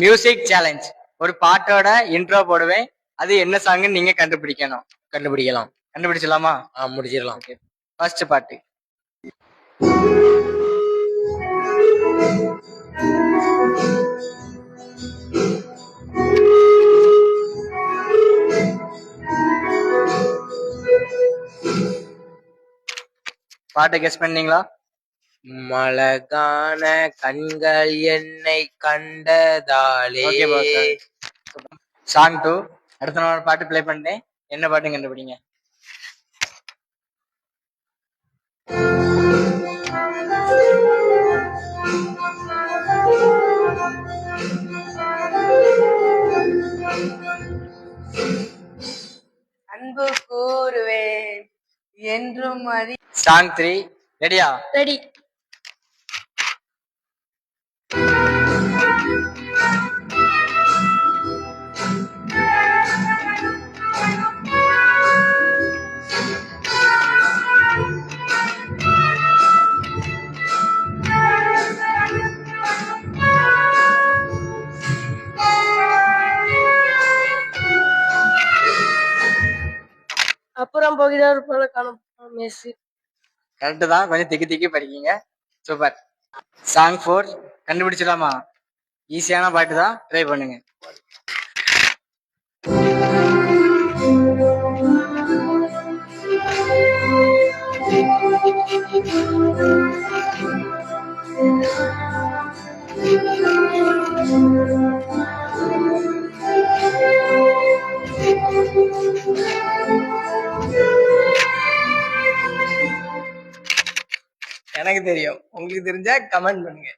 Music challenge. ஒரு பாட்டோட intro போடுவேன். அது என்ன சாங்னு நீங்க கண்டுபிடிக்கணும். கண்டுபிடிக்கலாம். கண்டுபிடிச்சலாமா? முடிச்சிடலாம். ஓகே. ஃபர்ஸ்ட் பாட்டு. பாட்டை கெஸ் பண்ணீங்களா? மலகான கண்கள் என்னை கண்டதாலே. சாங் 2. அடுத்த நாள் பாட்டு ப்ளே பண்ணேன். என்ன பாட்டு கண்டுபிடிங்க. அன்பு கூறுவேன் என்றும் அறி. சாங் 3. ரெடியா? ரெடி. அப்புறம் போகிறார் போல காணும். கரெக்ட் தான். கொஞ்சம் திக்கி திக்கி படிக்கீங்க. சூப்பர். சாங் 4 கண்டுபிடிச்சிடலாமா? ஈஸியான பாட்டு தான், ட்ரை பண்ணுங்க. எனக்கு தெரியும். உங்களுக்கு தெரிஞ்சா கமெண்ட் பண்ணுங்க.